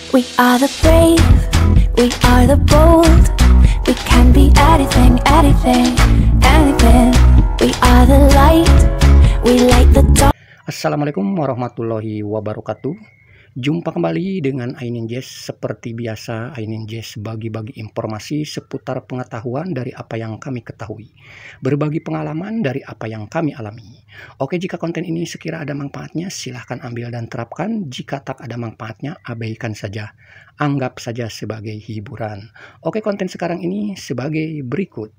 We are the brave, we are the bold. We can be anything, anything, anything. We are the light, we light the dark. Assalamualaikum warahmatullahi wabarakatuh. Jumpa kembali dengan Ainin Jazz. Seperti biasa, Ainin Jazz bagi-bagi informasi seputar pengetahuan dari apa yang kami ketahui, berbagi pengalaman dari apa yang kami alami. Oke, jika konten ini sekira ada manfaatnya, silahkan ambil dan terapkan. Jika tak ada manfaatnya, abaikan saja. Anggap saja sebagai hiburan. Oke, konten sekarang ini sebagai berikut.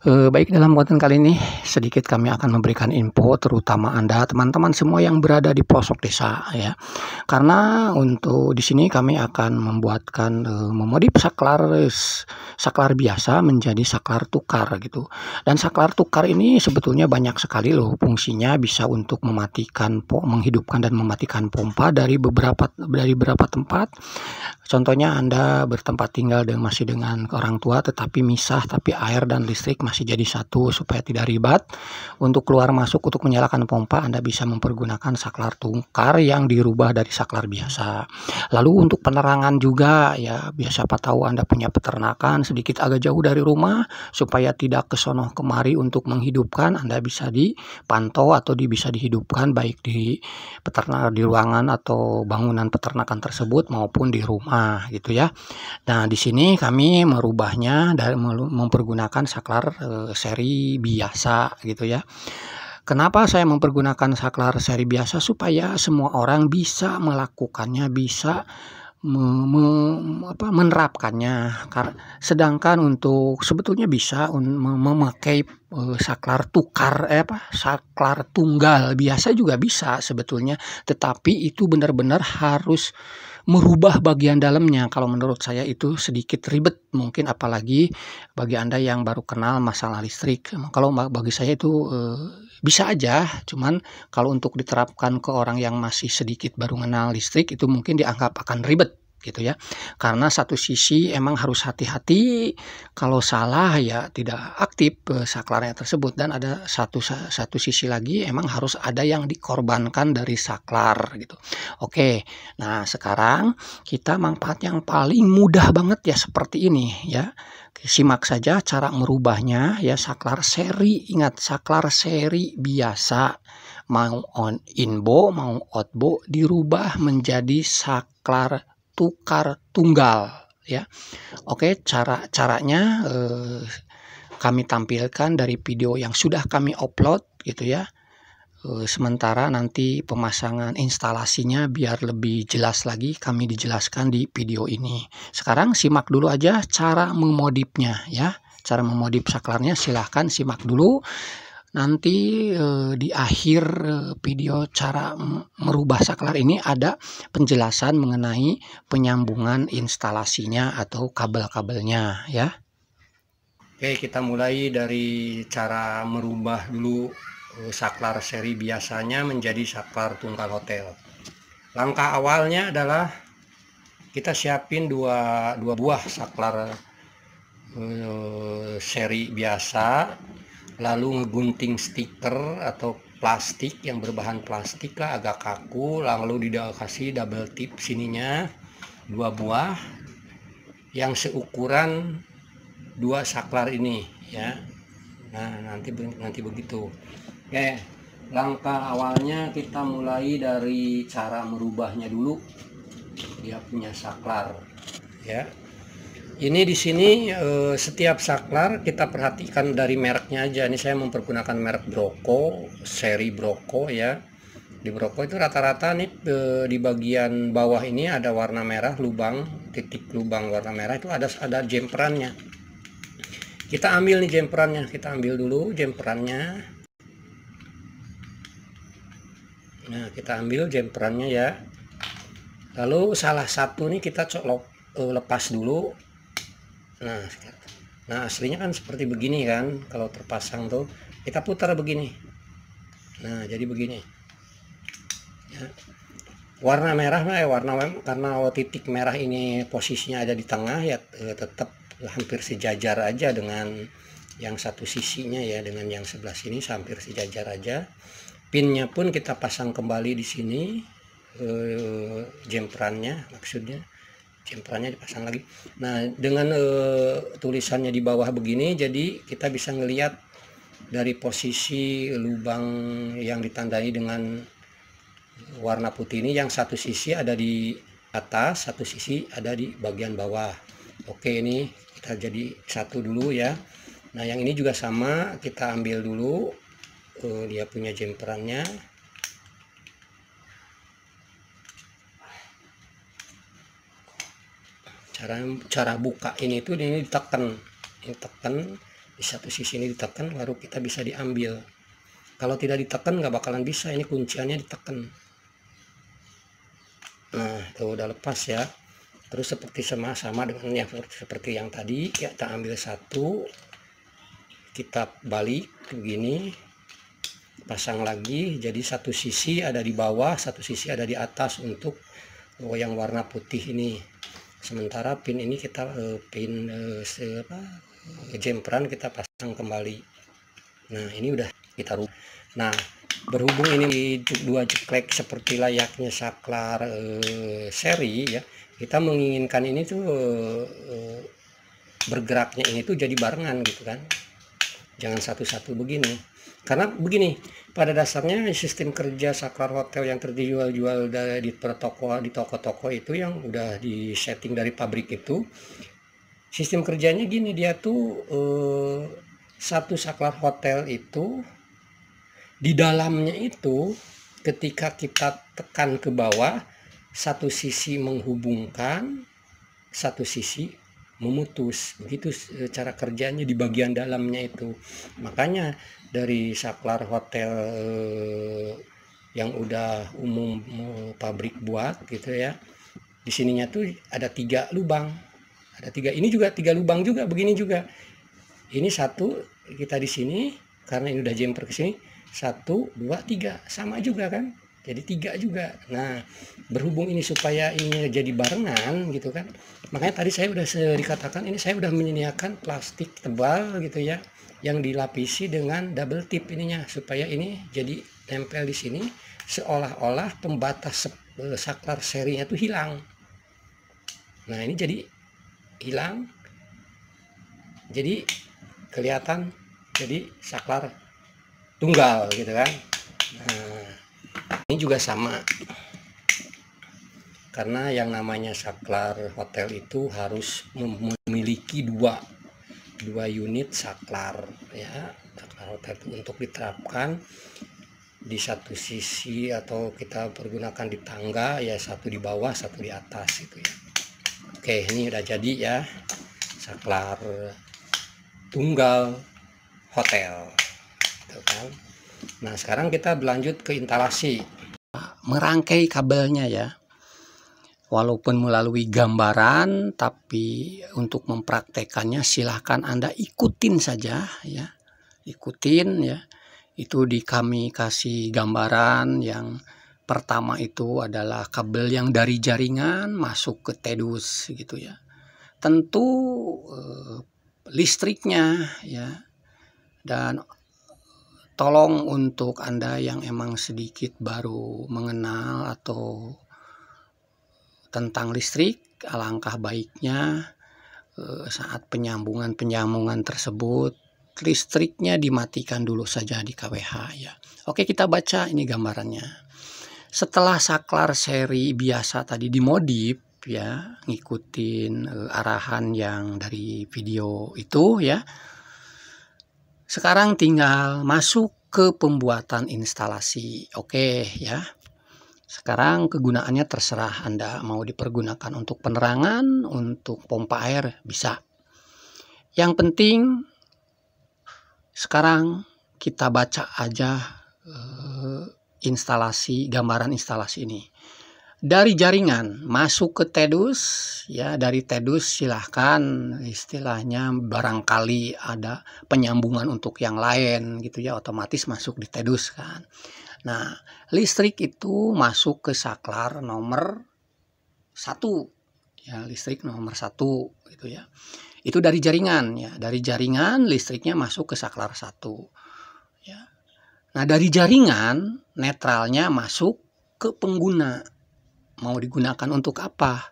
Baik, dalam konten kali ini sedikit kami akan memberikan info terutama Anda teman-teman semua yang berada di pelosok desa ya. Karena untuk di sini kami akan membuatkan memodif saklar biasa menjadi saklar tukar gitu. Dan saklar tukar ini sebetulnya banyak sekali loh fungsinya, bisa untuk mematikan menghidupkan dan mematikan pompa dari beberapa tempat. Contohnya Anda bertempat tinggal masih dengan orang tua tetapi misah, tapi air dan listrik masih jadi satu supaya tidak ribet. Untuk keluar masuk untuk menyalakan pompa Anda bisa mempergunakan saklar tukar yang dirubah dari saklar biasa. Lalu untuk penerangan juga ya, siapa tahu Anda punya peternakan sedikit agak jauh dari rumah, supaya tidak kesono kemari untuk menghidupkan, Anda bisa dipantau atau bisa dihidupkan baik di peternak di ruangan atau bangunan peternakan tersebut maupun di rumah gitu ya. Nah, di sini kami merubahnya dari mempergunakan saklar seri biasa gitu ya. Kenapa saya mempergunakan saklar seri biasa? Supaya semua orang bisa melakukannya, bisa menerapkannya. Sedangkan untuk sebetulnya bisa memakai saklar saklar tunggal biasa juga bisa sebetulnya, tetapi itu benar-benar harus merubah bagian dalamnya. Kalau menurut saya itu sedikit ribet mungkin, apalagi bagi Anda yang baru kenal masalah listrik. Kalau bagi saya itu bisa aja, cuman kalau untuk diterapkan ke orang yang masih sedikit baru kenal listrik itu mungkin dianggap akan ribet gitu ya. Karena satu sisi emang harus hati-hati, kalau salah ya tidak aktif saklarnya tersebut, dan ada satu sisi lagi emang harus ada yang dikorbankan dari saklar gitu. Oke, nah sekarang kita manfaat yang paling mudah banget ya seperti ini ya. Simak saja cara merubahnya ya. Saklar seri, ingat saklar seri biasa, mau on inbo mau outbo, dirubah menjadi saklar tukar tunggal ya. Oke, caranya kami tampilkan dari video yang sudah kami upload gitu ya. Sementara nanti pemasangan instalasinya biar lebih jelas lagi kami dijelaskan di video ini. Sekarang simak dulu aja cara memodifnya ya. Cara memodif saklarnya silahkan simak dulu. Nanti di akhir video cara merubah saklar ini ada penjelasan mengenai penyambungan instalasinya atau kabel-kabelnya ya. Oke, kita mulai dari cara merubah dulu saklar seri biasanya menjadi saklar tunggal hotel. Langkah awalnya adalah kita siapin dua buah saklar seri biasa, lalu ngegunting stiker atau plastik yang berbahan plastik lah, agak kaku, lalu dikasih double tip sininya 2 buah yang seukuran 2 saklar ini ya. Nah, nanti begitu. Oke, langkah awalnya kita mulai dari cara merubahnya dulu. Dia punya saklar ya. Ini di sini setiap saklar kita perhatikan dari mereknya aja. Ini saya mempergunakan merek Broco, seri Broco ya. Di Broco itu rata-rata nih di bagian bawah ini ada warna merah, titik lubang warna merah itu ada jemperannya. Kita ambil nih jemperannya, kita ambil dulu jemperannya. Nah, kita ambil jemperannya ya. Lalu salah satu nih kita lepas dulu. Nah, aslinya kan seperti begini kan. Kalau terpasang tuh kita putar begini. Nah, jadi begini ya. Warna merah karena titik merah ini posisinya ada di tengah ya, tetap hampir sejajar aja dengan yang satu sisinya ya, dengan yang sebelah sini hampir sejajar aja. Pinnya pun kita pasang kembali di sini jemperannya, maksudnya jemperannya dipasang lagi. Nah, dengan tulisannya di bawah begini, jadi kita bisa ngelihat dari posisi lubang yang ditandai dengan warna putih ini, yang satu sisi ada di atas, satu sisi ada di bagian bawah. Oke, ini kita jadi satu dulu ya. Nah, yang ini juga sama, kita ambil dulu dia punya jemperannya. Cara buka ini tuh ini ditekan, di satu sisi ini ditekan, baru kita bisa diambil. Kalau tidak ditekan nggak bakalan bisa, ini kunciannya ditekan. Nah, itu udah lepas ya. Terus seperti sama dengan yang seperti yang tadi, kita ambil satu, kita balik begini, pasang lagi, jadi satu sisi ada di bawah, satu sisi ada di atas untuk yang warna putih ini. Sementara pin ini kita pin jemperan kita pasang kembali. Nah, ini udah kita rubah. Nah, berhubung ini dua jeklek seperti layaknya saklar seri ya, kita menginginkan ini tuh bergeraknya ini tuh jadi barengan gitu kan, jangan satu-satu begini. Karena begini, pada dasarnya sistem kerja saklar hotel yang terjual-jual di toko-toko itu yang udah di setting dari pabrik itu, sistem kerjanya gini, dia tuh satu saklar hotel itu di dalamnya itu ketika kita tekan ke bawah, satu sisi menghubungkan, satu sisi memutus. Begitu cara kerjanya di bagian dalamnya itu. Makanya dari saklar hotel yang udah umum pabrik buat gitu ya, di sininya tuh ada 3 lubang, ada 3, ini juga 3 lubang juga, begini juga. Ini satu, kita di sini karena ini udah jumper ke sini, 1, 2, 3 sama juga kan, jadi 3 juga. Nah, berhubung ini supaya ini jadi barengan gitu kan, makanya tadi saya udah dikatakan ini saya udah menyediakan plastik tebal gitu ya, yang dilapisi dengan double tip ininya, supaya ini jadi tempel di sini, seolah-olah pembatas saklar serinya tuh hilang. Nah, ini jadi hilang, jadi kelihatan jadi saklar tunggal gitu kan. Nah, ini juga sama, karena yang namanya saklar hotel itu harus memiliki dua unit saklar ya, saklar hotel itu untuk diterapkan di satu sisi, atau kita pergunakan di tangga ya, satu di bawah satu di atas itu ya. Oke, ini udah jadi ya saklar tunggal hotel gitu kan. Nah, sekarang kita berlanjut ke instalasi, merangkai kabelnya ya. Walaupun melalui gambaran, tapi untuk mempraktekannya silahkan Anda ikutin saja ya, ikutin ya. Itu kami kasih gambaran. Yang pertama itu adalah kabel yang dari jaringan masuk ke tedus gitu ya. Tentu listriknya ya, dan tolong untuk Anda yang emang sedikit baru mengenal atau tentang listrik, alangkah baiknya saat penyambungan tersebut listriknya dimatikan dulu saja di KWH ya. Oke, kita baca ini gambarannya. Setelah saklar seri biasa tadi dimodif ya, ngikutin arahan yang dari video itu ya. Sekarang tinggal masuk ke pembuatan instalasi. Oke ya. Sekarang kegunaannya terserah Anda, mau dipergunakan untuk penerangan, untuk pompa air bisa. Yang penting sekarang kita baca aja gambaran instalasi ini. Dari jaringan masuk ke tedus ya, dari tedus silahkan istilahnya barangkali ada penyambungan untuk yang lain gitu ya, otomatis masuk di tedus kan. Nah, listrik itu masuk ke saklar nomor 1 ya, listrik nomor 1 gitu ya. Itu dari jaringan ya, dari jaringan listriknya masuk ke saklar 1 ya. Nah, dari jaringan netralnya masuk ke pengguna Mau digunakan untuk apa?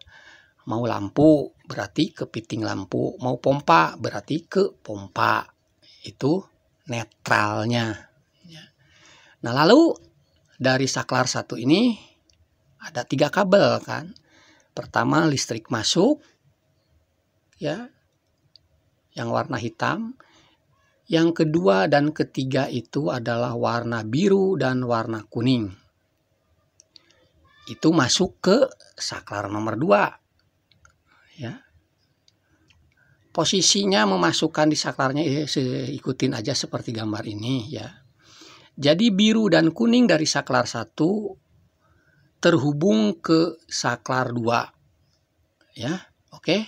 Mau lampu berarti ke piting lampu, mau pompa berarti ke pompa. Itu netralnya. Nah, lalu dari saklar satu ini ada 3 kabel kan. Pertama listrik masuk, ya, yang warna hitam. Yang kedua dan ketiga itu adalah warna biru dan warna kuning. Itu masuk ke saklar nomor 2. Ya. Posisinya memasukkan di saklarnya ikutin aja seperti gambar ini ya. Jadi biru dan kuning dari saklar 1 terhubung ke saklar 2. Ya, oke.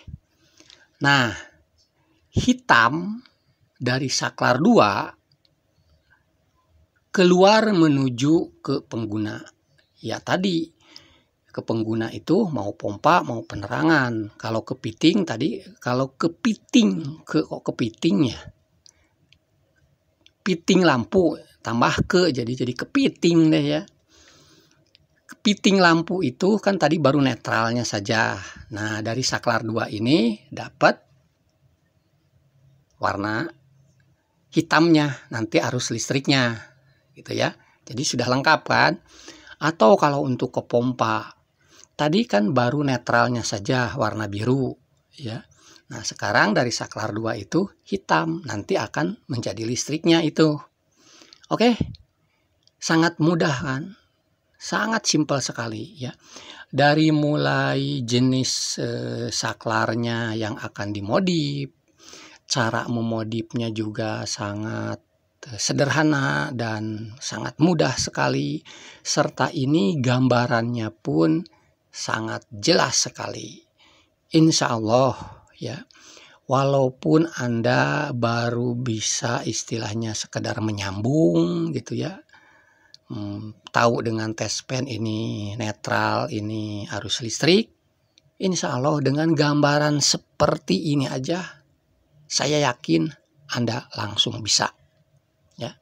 Nah, hitam dari saklar 2 keluar menuju ke pengguna. Ya tadi ke pengguna itu mau pompa mau penerangan. Kalau ke piting tadi, kalau ke piting ya. Piting lampu tambah jadi kepiting deh ya. Piting lampu itu kan tadi baru netralnya saja. Nah, dari saklar 2 ini dapat warna hitamnya, nanti arus listriknya gitu ya. Jadi sudah lengkap kan? Atau kalau untuk ke pompa, tadi kan baru netralnya saja warna biru ya. Nah, sekarang dari saklar 2 itu hitam, nanti akan menjadi listriknya itu. Oke. Sangat mudah kan? Sangat simpel sekali ya. Dari mulai jenis saklarnya yang akan dimodif, cara memodifnya juga sangat sederhana dan sangat mudah sekali, serta ini gambarannya pun sangat jelas sekali. Insya Allah ya, walaupun Anda baru bisa istilahnya sekedar menyambung gitu ya, tahu dengan tes pen ini netral, ini arus listrik, insya Allah dengan gambaran seperti ini aja, saya yakin Anda langsung bisa. Ya.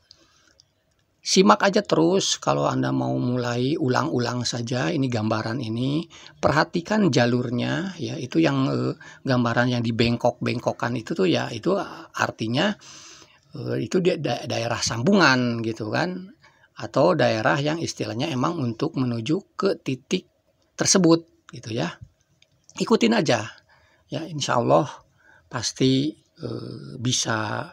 Simak aja terus kalau Anda mau mulai, ulang-ulang saja ini gambaran ini. Perhatikan jalurnya ya, itu yang gambaran yang dibengkok-bengkokkan itu tuh ya, itu artinya itu daerah sambungan gitu kan. Atau daerah yang istilahnya emang untuk menuju ke titik tersebut gitu ya. Ikutin aja ya, insya Allah pasti bisa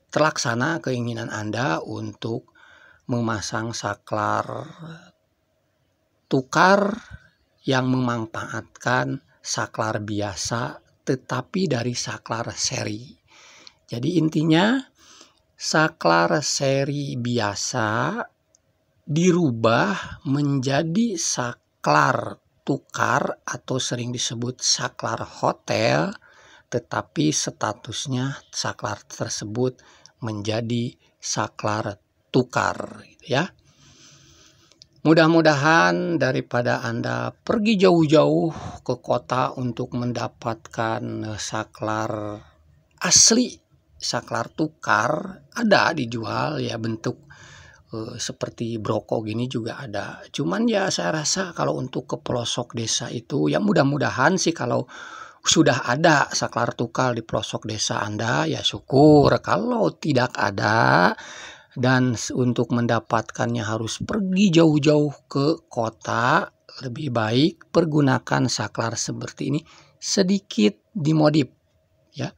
terlaksana keinginan Anda untuk memasang saklar tukar yang memanfaatkan saklar biasa tetapi dari saklar seri. Jadi intinya saklar seri biasa dirubah menjadi saklar tukar atau sering disebut saklar hotel, tetapi statusnya saklar tersebut menjadi saklar tukar gitu ya. Mudah-mudahan daripada Anda pergi jauh-jauh ke kota untuk mendapatkan saklar asli, saklar tukar, ada dijual ya, bentuk seperti broko gini juga ada. Cuman ya saya rasa kalau untuk ke pelosok desa itu ya mudah-mudahan sih kalau sudah ada saklar tukar di pelosok desa Anda ya syukur. Kalau tidak ada dan untuk mendapatkannya harus pergi jauh-jauh ke kota, lebih baik pergunakan saklar seperti ini sedikit dimodif ya.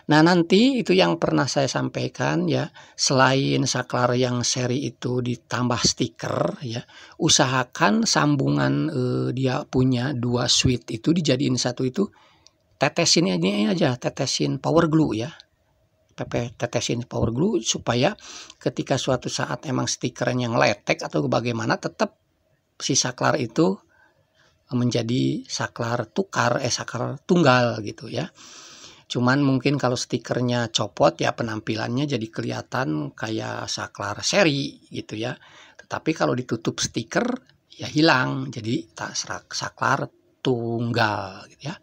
Nah, nanti itu yang pernah saya sampaikan ya, selain saklar yang seri itu ditambah stiker ya, usahakan sambungan dia punya 2 switch itu dijadiin satu itu, tetesin ini aja, tetesin power glue ya. Tetesin power glue supaya ketika suatu saat emang stikernya ngeletek atau bagaimana, tetap si saklar itu menjadi saklar tukar, saklar tunggal gitu ya. Cuman mungkin kalau stikernya copot ya penampilannya jadi kelihatan kayak saklar seri gitu ya. Tetapi kalau ditutup stiker ya hilang, jadi saklar tunggal gitu ya.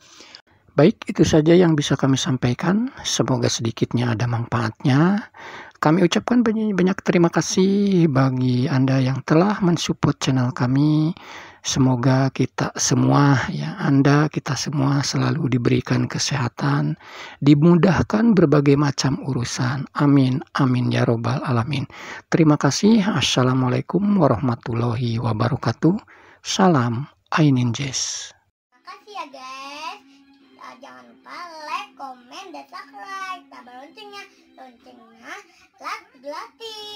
Baik, itu saja yang bisa kami sampaikan. Semoga sedikitnya ada manfaatnya. Kami ucapkan banyak terima kasih bagi Anda yang telah mensupport channel kami. Semoga kita semua ya, Anda, kita semua selalu diberikan kesehatan, dimudahkan berbagai macam urusan. Amin, amin ya robbal alamin. Terima kasih. Assalamualaikum warahmatullahi wabarakatuh. Salam Ainin Jazz. Makasih ya guys. Jangan lupa like, komen, dan subscribe. Tambah loncengnya. Loncengnya gratis.